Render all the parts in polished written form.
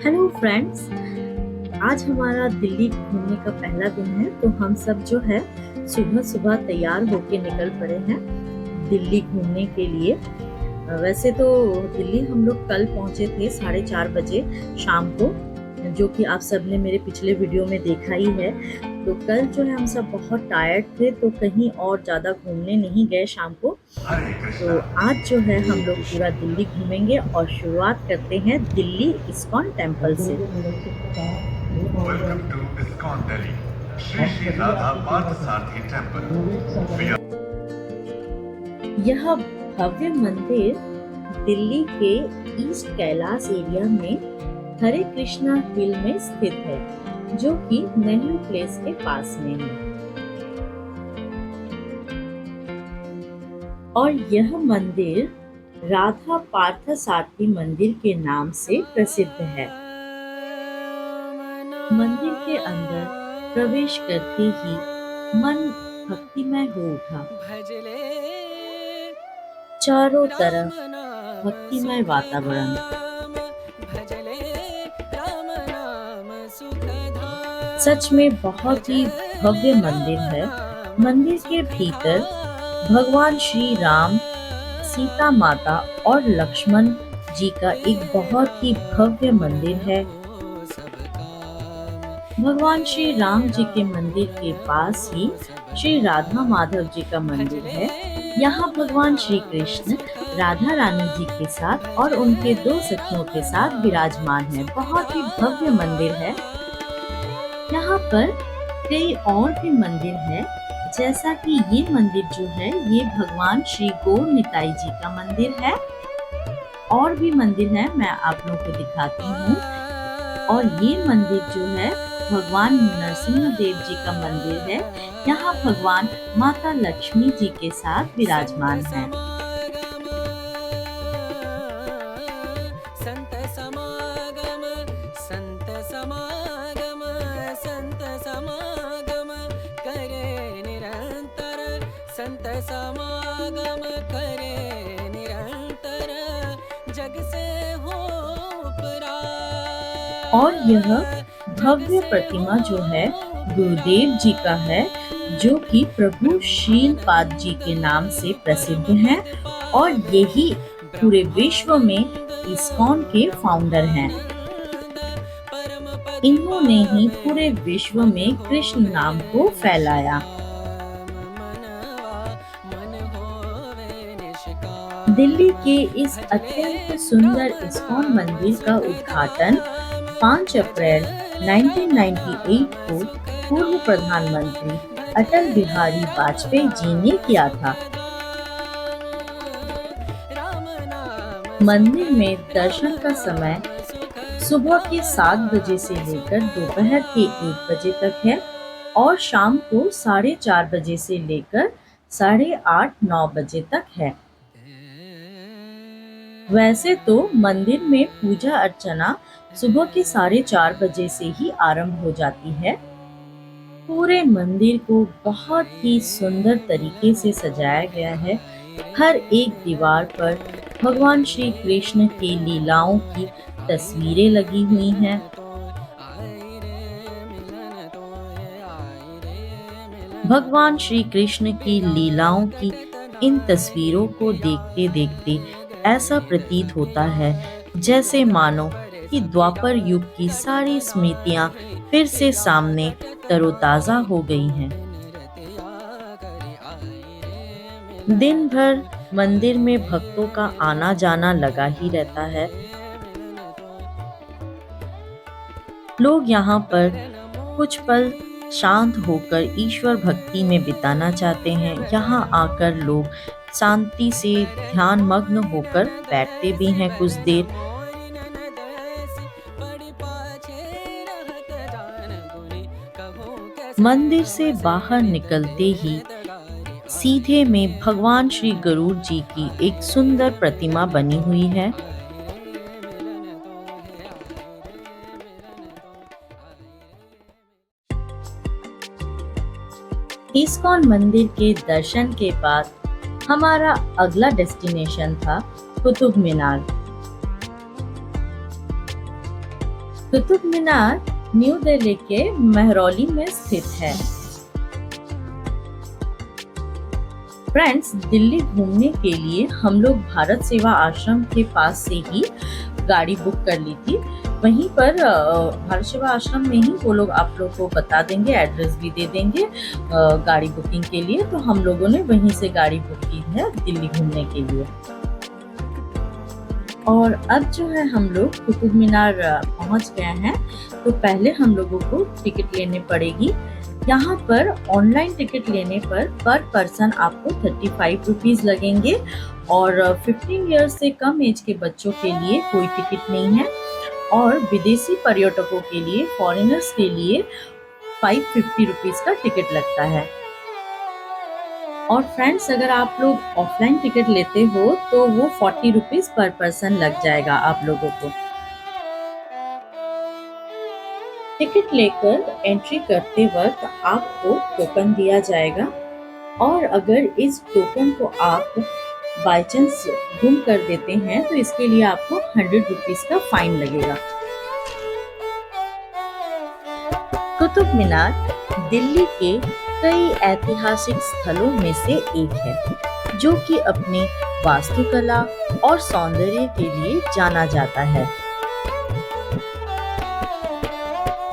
Hello friends, आज हमारा दिल्ली घूमने का पहला दिन है। तो हम सब जो है सुबह सुबह तैयार होके निकल पड़े हैं दिल्ली घूमने के लिए। वैसे तो दिल्ली हम लोग कल पहुंचे थे 4:30 बजे शाम को, जो कि आप सब ने मेरे पिछले वीडियो में देखा ही है। तो कल जो है हम सब बहुत टायर्ड थे, तो कहीं और ज़्यादा घूमने नहीं गए शाम को। तो आज जो है हम लोग पूरा दिल्ली घूमेंगे और शुरुआत करते हैं दिल्ली इस्कॉन टेम्पल से। Welcome to ISKCON Delhi, Shri Shri Radha Parthasarathi Temple. यह भव्य मंदिर दिल्ली के ईस्ट कैलाश एरिया में हरे कृष्णा हिल में स्थित है, जो कि नेहरू प्लेस के पास में है। और यह मंदिर राधा पार्थसारथी मंदिर के नाम से प्रसिद्ध है। मंदिर के अंदर प्रवेश करते ही मन भक्तिमय हो उठा। चारों तरफ भक्तिमय वातावरण। सच में बहुत ही भव्य मंदिर है। मंदिर के भीतर भगवान श्री राम, सीता माता और लक्ष्मण जी का एक बहुत ही भव्य मंदिर है। भगवान श्री राम जी के मंदिर के पास ही श्री राधा माधव जी का मंदिर है। यहाँ भगवान श्री कृष्ण राधा रानी जी के साथ और उनके 2 सखियों के साथ विराजमान है। बहुत ही भव्य मंदिर है। यहाँ पर कई और भी मंदिर है, जैसा कि ये मंदिर जो है ये भगवान श्री गौर निताई जी का मंदिर है। और भी मंदिर है, मैं आप लोगों को दिखाती हूँ। और ये मंदिर जो है भगवान नरसिंह देव जी का मंदिर है। यहाँ भगवान माता लक्ष्मी जी के साथ विराजमान है। संत समागम करे निरंतर जग से हो परा। और यह भव्य प्रतिमा जो है गुरुदेव जी का है, जो कि प्रभु शीलपाद जी के नाम से प्रसिद्ध हैं और यही पूरे विश्व में इस्कॉन के फाउंडर हैं। इन्होंने ही पूरे विश्व में कृष्ण नाम को फैलाया। दिल्ली के इस अत्यंत सुंदर इस्कॉन मंदिर का उद्घाटन 5 अप्रैल 1998 को पूर्व प्रधानमंत्री अटल बिहारी वाजपेयी जी ने किया था। मंदिर में दर्शन का समय सुबह के 7 बजे से लेकर दोपहर के 1 बजे तक है और शाम को 4:30 बजे से लेकर 8:30-9 बजे तक है। वैसे तो मंदिर में पूजा अर्चना सुबह के 4:30 बजे से ही आरंभ हो जाती है। पूरे मंदिर को बहुत ही सुंदर तरीके से सजाया गया है। हर एक दीवार पर भगवान श्री कृष्ण की लीलाओं की तस्वीरें लगी हुई हैं। भगवान श्री कृष्ण की लीलाओं की इन तस्वीरों को देखते देखते ऐसा प्रतीत होता है जैसे मानो कि द्वापर युग की सारी स्मृतियां फिर से सामने तरोताजा हो गई हैं। दिन भर मंदिर में भक्तों का आना जाना लगा ही रहता है। लोग यहाँ पर कुछ पल शांत होकर ईश्वर भक्ति में बिताना चाहते हैं। यहाँ आकर लोग शांति से ध्यान मग्न होकर बैठते भी हैं कुछ देर। मंदिर से बाहर निकलते ही सीधे में भगवान श्री गरुड़ जी की एक सुंदर प्रतिमा बनी हुई है। इस्कॉन मंदिर के दर्शन के बाद हमारा अगला डेस्टिनेशन था कुतुब मीनार। कुतुब मीनार न्यू दिल्ली के महरौली में स्थित है। फ्रेंड्स, दिल्ली घूमने के लिए हम लोग भारत सेवा आश्रम के पास से ही गाड़ी बुक कर ली थी। वहीं पर भारत सेवा आश्रम में ही वो लोग आप लोग को बता देंगे, एड्रेस भी दे देंगे गाड़ी बुकिंग के लिए। तो हम लोगों ने वहीं से गाड़ी बुक की है दिल्ली घूमने के लिए। और अब जो है हम लोग कुतुब मीनार पहुंच गए हैं। तो पहले हम लोगों को टिकट लेनी पड़ेगी। यहाँ पर ऑनलाइन टिकट लेने पर पर्सन आपको 35 रुपीज लगेंगे और 15 ईयर्स से कम एज के बच्चों के लिए कोई टिकट नहीं है। और विदेशी पर्यटकों के लिए, फॉरेनर्स के लिए 550 रुपीज का टिकट लगता है। और फ्रेंड्स, अगर आप लोग ऑफलाइन टिकट लेते हो तो वो 40 रुपीज पर पर्सन लग जाएगा आप लोगों को। टिकट लेकर एंट्री करते वक्त आपको टोकन दिया जाएगा और अगर इस टोकन को आप बाय चांस गुम कर देते हैं तो इसके लिए आपको 100 रुपीज का फाइन लगेगा। कुतुब मीनार दिल्ली के कई ऐतिहासिक स्थलों में से एक है, जो कि अपने वास्तुकला और सौंदर्य के लिए जाना जाता है।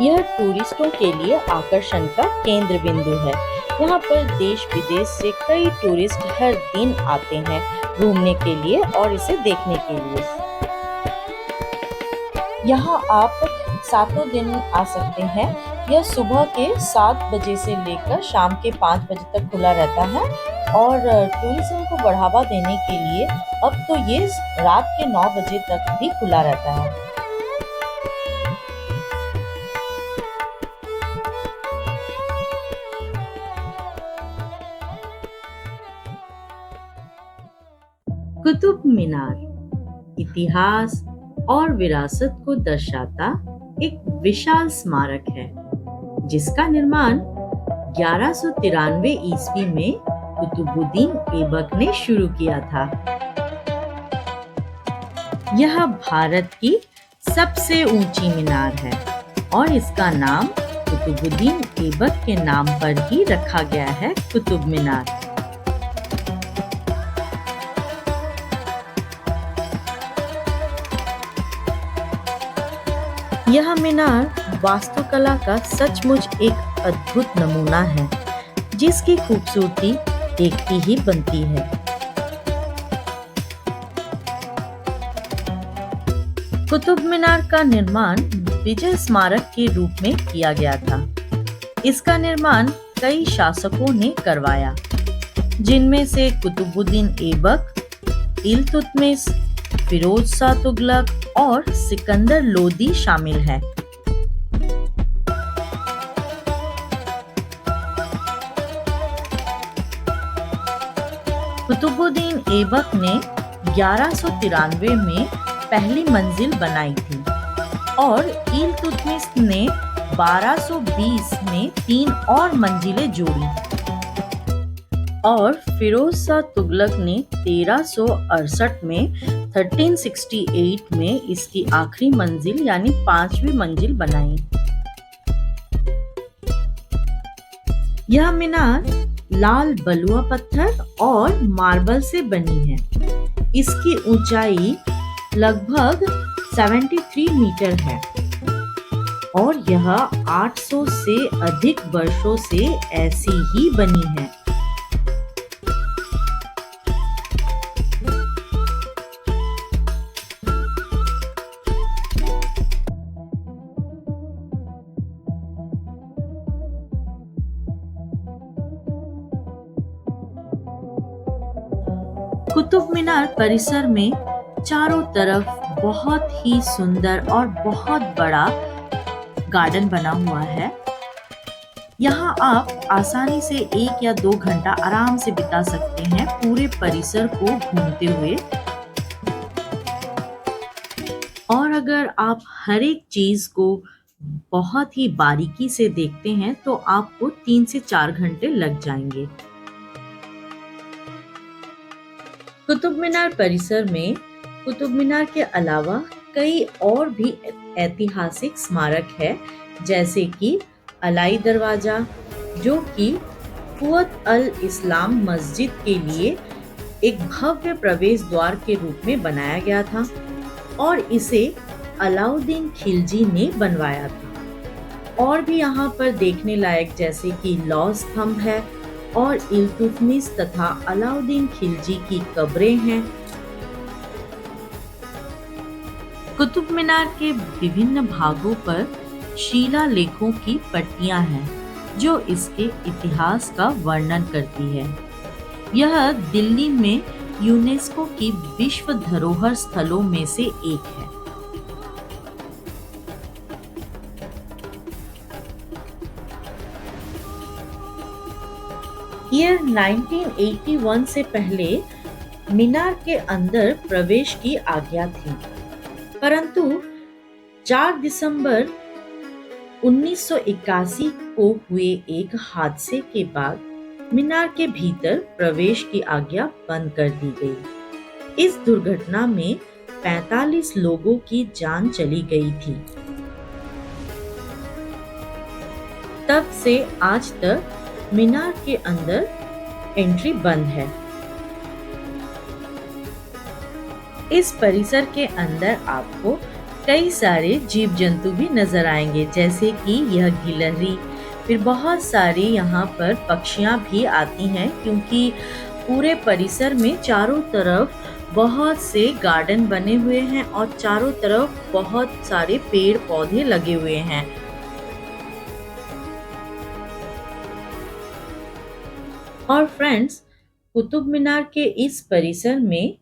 यह टूरिस्टों के लिए आकर्षण का केंद्र बिंदु है। यहाँ पर देश विदेश से कई टूरिस्ट हर दिन आते हैं घूमने के लिए और इसे देखने के लिए। यहाँ आप 7 दिन आ सकते हैं। यह सुबह के 7 बजे से लेकर शाम के 5 बजे तक खुला रहता है और टूरिज्म को बढ़ावा देने के लिए अब तो ये रात के 9 बजे तक भी खुला रहता है। कुतुब मीनार इतिहास और विरासत को दर्शाता एक विशाल स्मारक है, जिसका निर्माण 1193 ईस्वी में कुतुबुद्दीन ऐबक ने शुरू किया था। यह भारत की सबसे ऊंची मीनार है और इसका नाम कुतुबुद्दीन ऐबक के नाम पर ही रखा गया है, कुतुब मीनार। यह मीनार वास्तुकला का सचमुच एक अद्भुत नमूना है, जिसकी खूबसूरती देखती ही बनती है। कुतुब मीनार का निर्माण विजय स्मारक के रूप में किया गया था। इसका निर्माण कई शासकों ने करवाया, जिनमें से कुतुबुद्दीन ऐबक, इल्तुतमिश, फिरोज शाह तुगलक और सिकंदर लोदी शामिल है। कुतुबुद्दीन ऐबक ने 1193 में पहली मंजिल बनाई थी और इल्तुतमिश ने 1220 में 3 और मंजिलें जोड़ी और फिरोज शाह तुगलक ने 1368 में 1368 में इसकी आखिरी मंजिल यानी 5वीं मंजिल बनाई। यह मीनार लाल बलुआ पत्थर और मार्बल से बनी है। इसकी ऊंचाई लगभग 73 मीटर है और यह 800 से अधिक वर्षों से ऐसी ही बनी है। कुतुब मीनार परिसर में चारों तरफ बहुत ही सुंदर और बहुत बड़ा गार्डन बना हुआ है। यहाँ आप आसानी से 1 या 2 घंटा आराम से बिता सकते हैं पूरे परिसर को घूमते हुए। और अगर आप हर एक चीज को बहुत ही बारीकी से देखते हैं तो आपको 3 से 4 घंटे लग जाएंगे। कुतुब मीनार परिसर में कुतुब मीनार के अलावा कई और भी ऐतिहासिक स्मारक है, जैसे कि अलाई दरवाजा, जो कि कुवत अल इस्लाम मस्जिद के लिए एक भव्य प्रवेश द्वार के रूप में बनाया गया था और इसे अलाउद्दीन खिलजी ने बनवाया था। और भी यहाँ पर देखने लायक जैसे कि लौह स्तंभ है और इल्तुतमिश तथा अलाउद्दीन खिलजी की कब्रें हैं। कुतुब मीनार के विभिन्न भागों पर शिलालेखों की पट्टियां हैं, जो इसके इतिहास का वर्णन करती है। यह दिल्ली में यूनेस्को की विश्व धरोहर स्थलों में से एक है। ईयर 1981 से पहले मीनार के अंदर प्रवेश की आज्ञा थी, परंतु 4 दिसंबर 1981 को हुए एक हादसे के बाद मीनार के भीतर प्रवेश की आज्ञा बंद कर दी गई। इस दुर्घटना में 45 लोगों की जान चली गई थी। तब से आज तक मीनार के अंदर एंट्री बंद है। इस परिसर के अंदर आपको कई सारे जीव जंतु भी नजर आएंगे, जैसे कि यह गिलहरी, फिर बहुत सारी यहाँ पर पक्षियाँ भी आती हैं, क्योंकि पूरे परिसर में चारों तरफ बहुत से गार्डन बने हुए हैं और चारों तरफ बहुत सारे पेड़ पौधे लगे हुए हैं। और फ्रेंड्स, कुतुब मीनार के इस परिसर में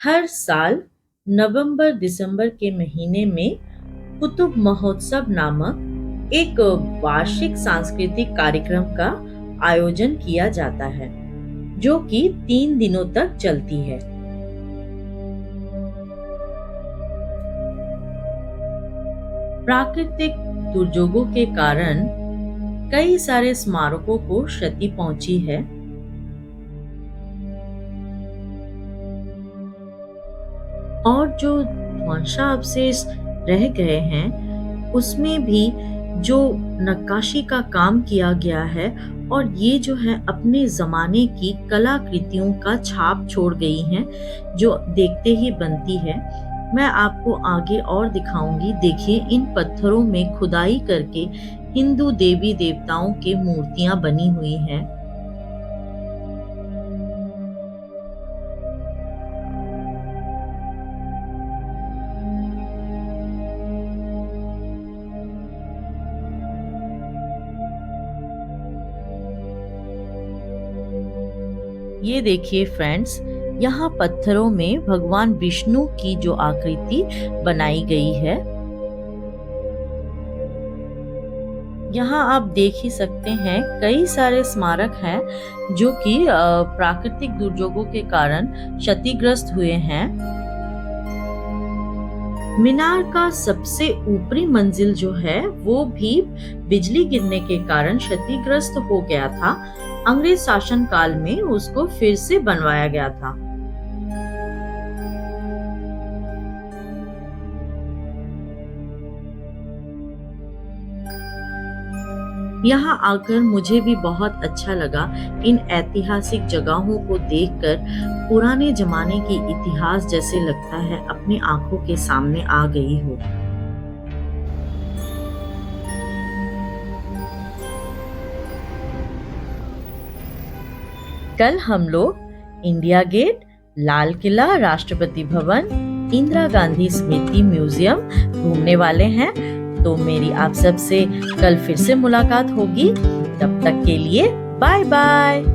हर साल नवंबर दिसंबर के महीने में कुतुब महोत्सव नामक एक वार्षिक सांस्कृतिक कार्यक्रम का आयोजन किया जाता है, जो कि 3 दिनों तक चलती है। प्राकृतिक दुर्योगों के कारण कई सारे स्मारकों को क्षति पहुंची है। और जो ध्वंसावशेष रह गए हैं, उसमें भी जो नक्काशी का काम किया गया है और ये जो है अपने जमाने की कलाकृतियों का छाप छोड़ गई हैं, जो देखते ही बनती है। मैं आपको आगे और दिखाऊंगी। देखिए, इन पत्थरों में खुदाई करके हिंदू देवी देवताओं की मूर्तियां बनी हुई हैं। ये देखिए फ्रेंड्स, यहाँ पत्थरों में भगवान विष्णु की जो आकृति बनाई गई है, यहाँ आप देख ही सकते हैं कई सारे स्मारक हैं जो कि प्राकृतिक दुर्योगों के कारण क्षतिग्रस्त हुए हैं। मीनार का सबसे ऊपरी मंजिल जो है वो भी बिजली गिरने के कारण क्षतिग्रस्त हो गया था। अंग्रेज शासन काल में उसको फिर से बनवाया गया था। यहाँ आकर मुझे भी बहुत अच्छा लगा। इन ऐतिहासिक जगहों को देखकर पुराने जमाने की इतिहास जैसे लगता है अपनी आंखों के सामने आ गई हो। कल हम लोग इंडिया गेट, लाल किला, राष्ट्रपति भवन, इंदिरा गांधी स्मृति म्यूजियम घूमने वाले हैं। तो मेरी आप सबसे कल फिर से मुलाकात होगी। तब तक के लिए बाय बाय।